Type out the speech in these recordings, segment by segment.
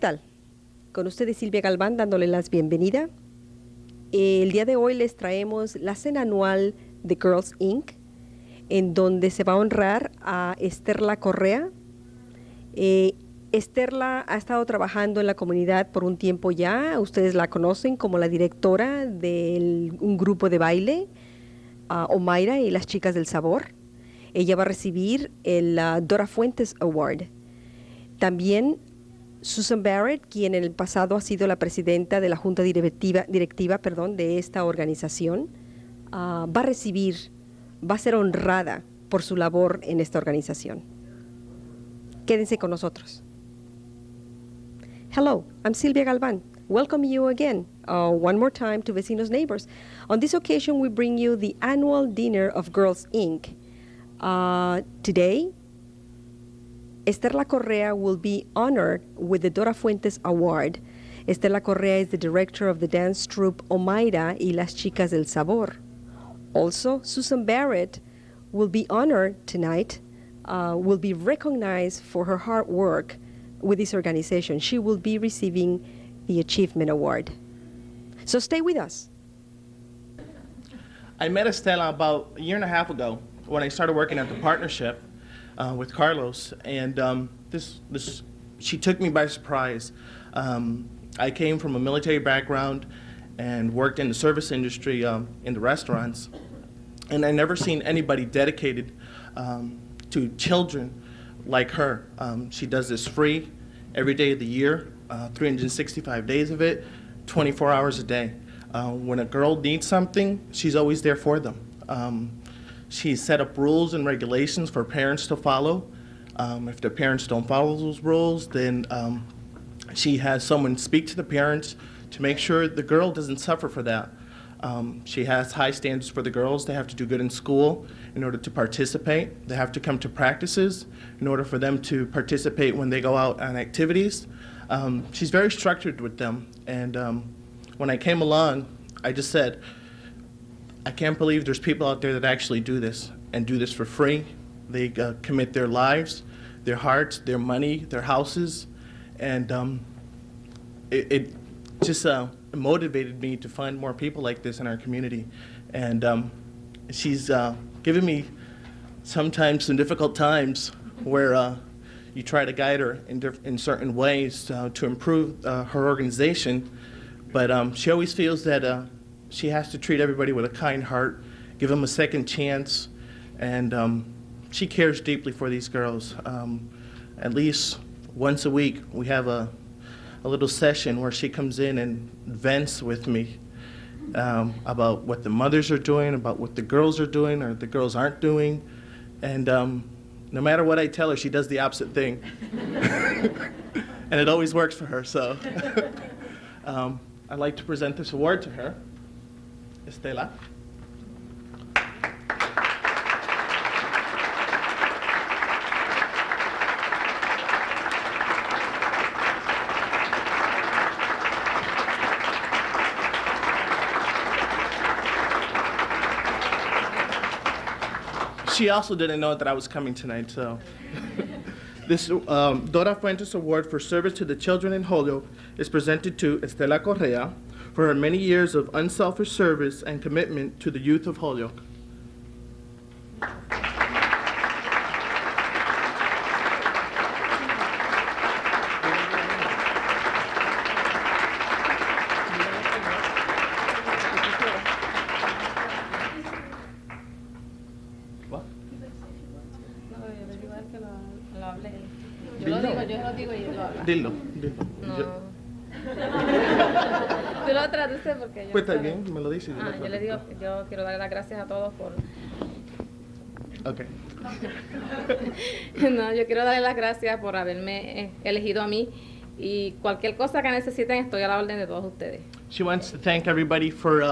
tal? Con ustedes Sylvia Galván dándole las bienvenidas. El día de hoy les traemos la Cena Anual de Girls Inc., en donde se va a honrar a Esterla Correa. Esterla ha estado trabajando en la comunidad por un tiempo ya. Ustedes la conocen como la directora de un grupo de baile, Omaira y las Chicas del Sabor. Ella va a recibir el Dora Fuentes Award. También Susan Barrett, quien en el pasado ha sido la presidenta de la junta directiva de esta organización, va a ser honrada por su labor en esta organización. Quédense con nosotros. Hello, I'm Sylvia Galván. Welcome you again, one more time to Vecinos Neighbors. On this occasion, we bring you the annual dinner of Girls Inc. Today, Esterla Correa will be honored with the Dora Fuentes Award. Esterla Correa is the director of the dance troupe Omaira y las Chicas del Sabor. Also, Susan Barrett will be honored tonight, will be recognized for her hard work with this organization. She will be receiving the Achievement Award. So stay with us. I met Esterla about a year and a half ago when I started working at the partnership with Carlos, and she took me by surprise. I came from a military background and worked in the service industry in the restaurants, and I never seen anybody dedicated to children like her. She does this free every day of the year, 365 days of it, 24 hours a day. When a girl needs something, she's always there for them. She's set up rules and regulations for parents to follow. If the parents don't follow those rules, then she has someone speak to the parents to make sure the girl doesn't suffer for that. She has high standards for the girls. They have to do good in school in order to participate. They have to come to practices in order for them to participate when they go out on activities. She's very structured with them. And when I came along, I just said, I can't believe there's people out there that actually do this and do this for free. They commit their lives, their hearts, their money, their houses, and it just motivated me to find more people like this in our community. And she's given me sometimes some difficult times where you try to guide her in certain ways to improve her organization, but she always feels that she has to treat everybody with a kind heart, give them a second chance, and she cares deeply for these girls. At least once a week, we have a little session where she comes in and vents with me about what the mothers are doing, about what the girls are doing or the girls aren't doing, and no matter what I tell her, she does the opposite thing. And it always works for her, so I'd like to present this award to her. Estela. She also didn't know that I was coming tonight, so. This Dora Fuentes Award for Service to the Children in Holyoke is presented to Esterla Correa for her many years of unselfish service and commitment to the youth of Holyoke. Dilo. No. Tú lo traduces porque yo. Pues está bien, me lo dices. Yo le digo, yo quiero dar las gracias a todos por. Okay. No, yo quiero darle las gracias por haberme elegido a mí y cualquier cosa que necesiten estoy a la orden de todos ustedes. She wants to thank everybody for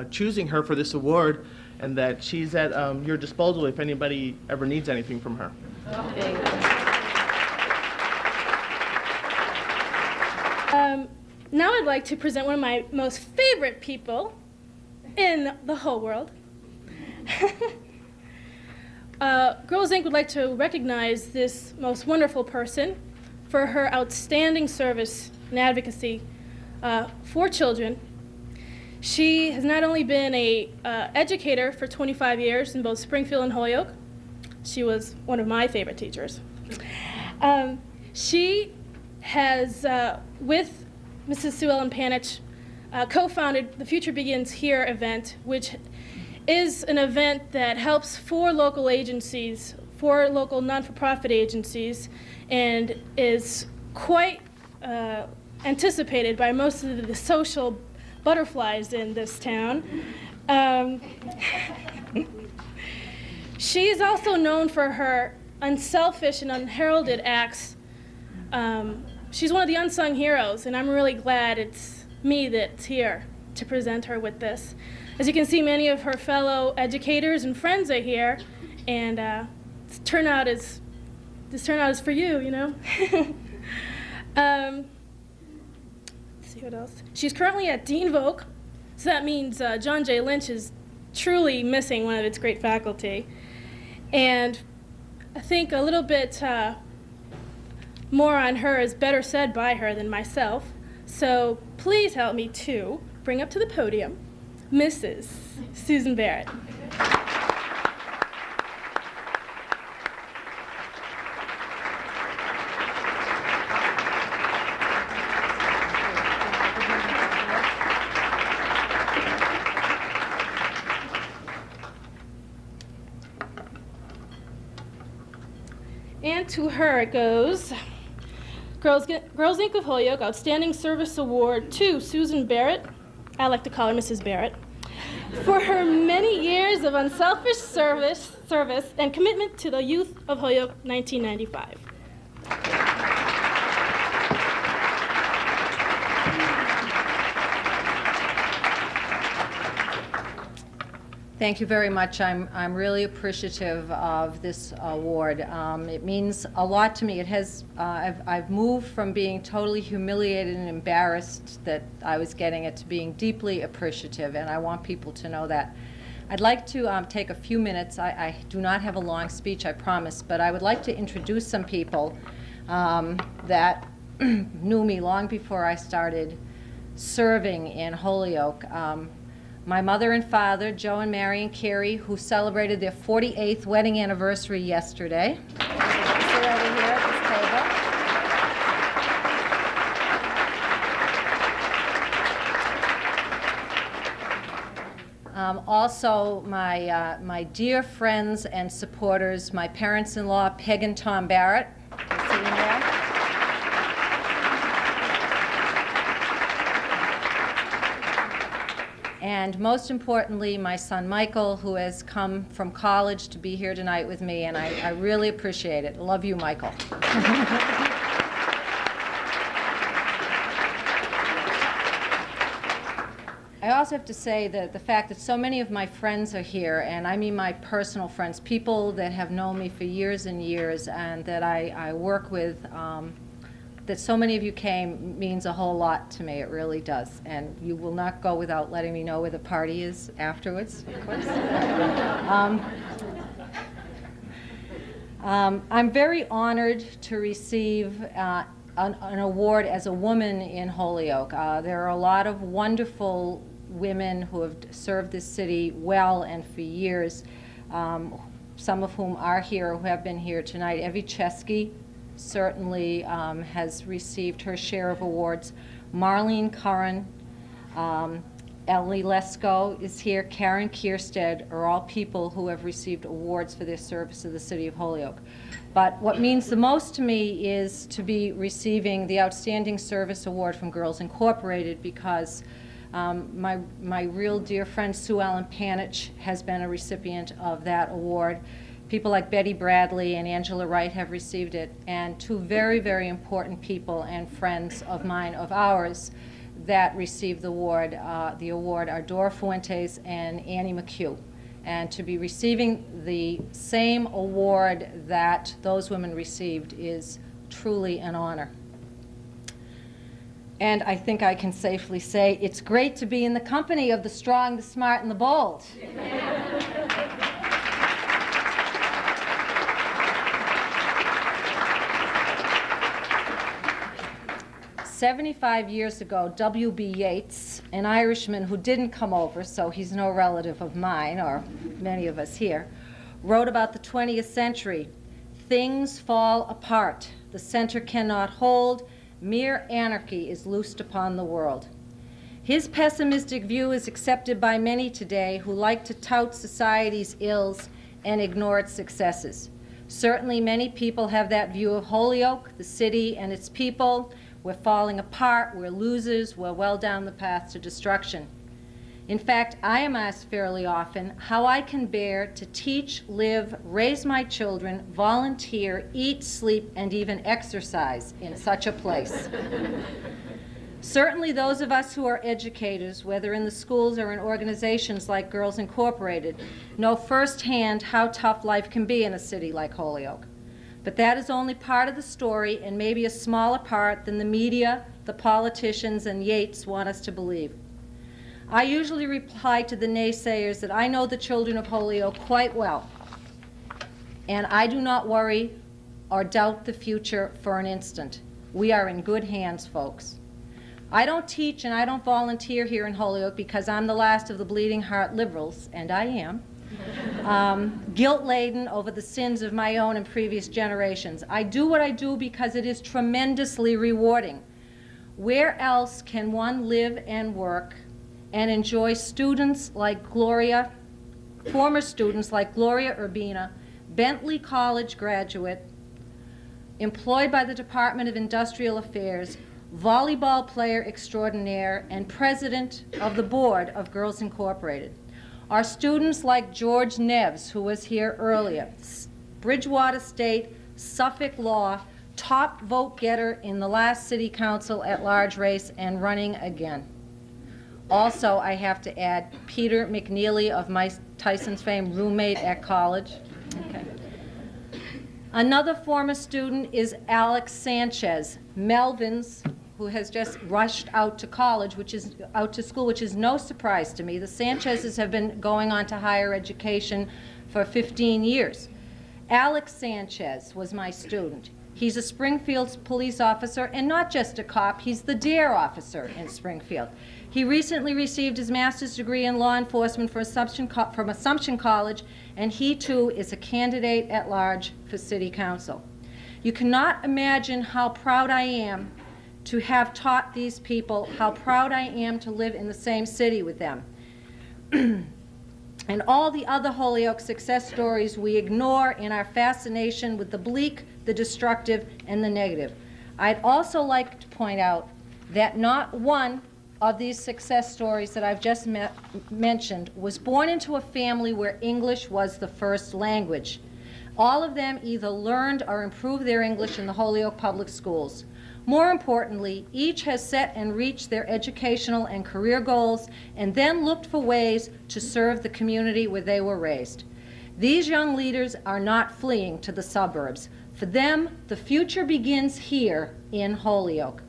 choosing her for this award, and that she's at your disposal if anybody ever needs anything from her. Okay. Now I'd like to present one of my most favorite people in the whole world. Girls Inc. would like to recognize this most wonderful person for her outstanding service and advocacy for children. She has not only been an educator for 25 years in both Springfield and Holyoke. She was one of my favorite teachers. She has, with Mrs. Sue Ellen Panich, co-founded the Future Begins Here event, which is an event that helps 4 local agencies, 4 local non-for-profit agencies, and is quite anticipated by most of the social butterflies in this town. She is also known for her unselfish and unheralded acts. She's one of the unsung heroes, and I'm really glad it's me that's here to present her with this. As you can see, many of her fellow educators and friends are here, and this turnout is for you, you know. Let's see what else. She's currently at Dean Voc, so that means John J. Lynch is truly missing one of its great faculty. And I think a little bit more on her is better said by her than myself. So please help me to bring up to the podium Mrs. Susan Barrett. And to her it goes, Girls Inc. of Holyoke Outstanding Service Award to Susan Barrett, I like to call her Mrs. Barrett, for her many years of unselfish service and commitment to the youth of Holyoke 1995. Thank you very much. I'm really appreciative of this award. It means a lot to me. It has. I've moved from being totally humiliated and embarrassed that I was getting it to being deeply appreciative, and I want people to know that. I'd like to take a few minutes. I do not have a long speech, I promise, but I would like to introduce some people that knew me long before I started serving in Holyoke. My mother and father, Joe and Mary and Carrie, who celebrated their 48th wedding anniversary yesterday. Sit over here at this table. Also, my dear friends and supporters, my parents-in-law, Peg and Tom Barrett, sitting there. And most importantly, my son Michael, who has come from college to be here tonight with me, and I really appreciate it. Love you, Michael. I also have to say that the fact that so many of my friends are here, and I mean my personal friends, people that have known me for years and years and that I work with, that so many of you came means a whole lot to me. It really does. And you will not go without letting me know where the party is afterwards, of course. I'm very honored to receive an award as a woman in Holyoke. There are a lot of wonderful women who have served this city well and for years, some of whom are here, who have been here tonight. Evie Chesky certainly has received her share of awards. Marlene Curran, Ellie Lesko is here, Karen Kierstead are all people who have received awards for their service to the city of Holyoke. But what means the most to me is to be receiving the Outstanding Service Award from Girls Incorporated, because my real dear friend Sue Ellen Panich has been a recipient of that award. People like Betty Bradley and Angela Wright have received it, and two very, very important people and friends of mine, of ours, that received the award are Dora Fuentes and Annie McHugh. And to be receiving the same award that those women received is truly an honor. And I think I can safely say it's great to be in the company of the strong, the smart, and the bold. 75 years ago, W.B. Yeats, an Irishman who didn't come over, so he's no relative of mine or many of us here, wrote about the 20th century. Things fall apart. The center cannot hold. Mere anarchy is loosed upon the world. His pessimistic view is accepted by many today who like to tout society's ills and ignore its successes. Certainly many people have that view of Holyoke, the city, and its people. We're falling apart, we're losers, we're well down the path to destruction. In fact, I am asked fairly often how I can bear to teach, live, raise my children, volunteer, eat, sleep, and even exercise in such a place. Certainly those of us who are educators, whether in the schools or in organizations like Girls Incorporated, know firsthand how tough life can be in a city like Holyoke. But that is only part of the story, and maybe a smaller part than the media, the politicians, and Yeats want us to believe. I usually reply to the naysayers that I know the children of Holyoke quite well, and I do not worry or doubt the future for an instant. We are in good hands, folks. I don't teach and I don't volunteer here in Holyoke because I'm the last of the bleeding heart liberals, and I am, guilt-laden over the sins of my own and previous generations. I do what I do because it is tremendously rewarding. Where else can one live and work and enjoy students like former students like Gloria Urbina, Bentley College graduate, employed by the Department of Industrial Affairs, volleyball player extraordinaire, and president of the board of Girls Incorporated? Our students like George Neves, who was here earlier, Bridgewater State, Suffolk Law, top vote getter in the last city council at large race and running again. Also, I have to add Peter McNeely of Mike Tyson's fame, roommate at college. Okay. Another former student is Alex Sanchez, Melvin's, who has just rushed out to college, out to school, which is no surprise to me. The Sanchez's have been going on to higher education for 15 years. Alex Sanchez was my student. He's a Springfield police officer, and not just a cop, he's the DARE officer in Springfield. He recently received his master's degree in law enforcement from Assumption College, and he too is a candidate at large for city council. You cannot imagine how proud I am to have taught these people, how proud I am to live in the same city with them. And all the other Holyoke success stories we ignore in our fascination with the bleak, the destructive, and the negative. I'd also like to point out that not one of these success stories that I've just mentioned was born into a family where English was the first language. All of them either learned or improved their English in the Holyoke Public Schools. More importantly, each has set and reached their educational and career goals and then looked for ways to serve the community where they were raised. These young leaders are not fleeing to the suburbs. For them, the future begins here in Holyoke.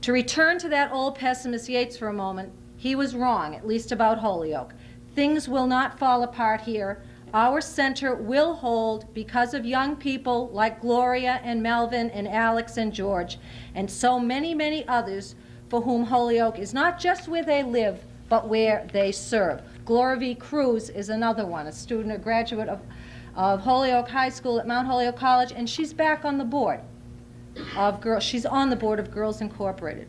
To return to that old pessimist Yeats for a moment, he was wrong, at least about Holyoke. Things will not fall apart here. Our center will hold because of young people like Gloria and Melvin and Alex and George, and so many, many others for whom Holyoke is not just where they live, but where they serve. Gloria V. Cruz is another one, a student, a graduate of Holyoke High School at Mount Holyoke College, and she's back on the board of she's on the board of Girls Incorporated.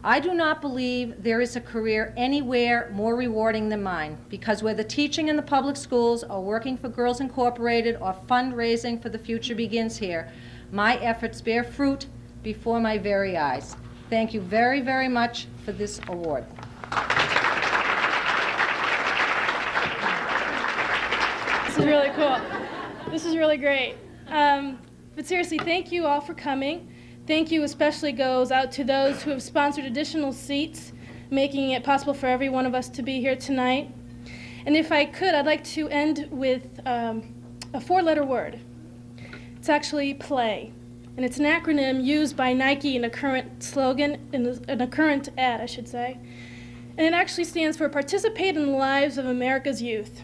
I do not believe there is a career anywhere more rewarding than mine, because whether teaching in the public schools or working for Girls Incorporated or fundraising for the future begins here, my efforts bear fruit before my very eyes. Thank you very, very much for this award. This is really cool. This is really great. But seriously, thank you all for coming. Thank you especially goes out to those who have sponsored additional seats, making it possible for every one of us to be here tonight. And if I could, I'd like to end with a four-letter word. It's actually play. And it's an acronym used by Nike in a current slogan, in a current ad, I should say. And it actually stands for Participate in the Lives of America's Youth.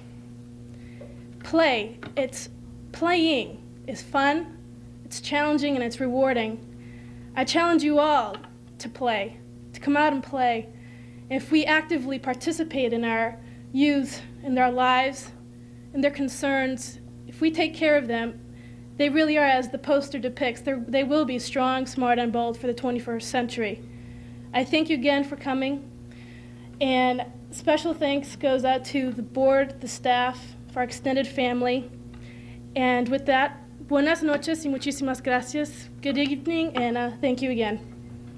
Play, it's playing, is fun, it's challenging, and it's rewarding. I challenge you all to play, to come out and play. If we actively participate in our youth, in their lives, in their concerns, if we take care of them, they really are, as the poster depicts, they will be strong, smart, and bold for the 21st century. I thank you again for coming, and special thanks goes out to the board, the staff, our extended family. And with that, buenas noches y muchísimas gracias. Good evening, and thank you again.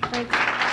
Thanks.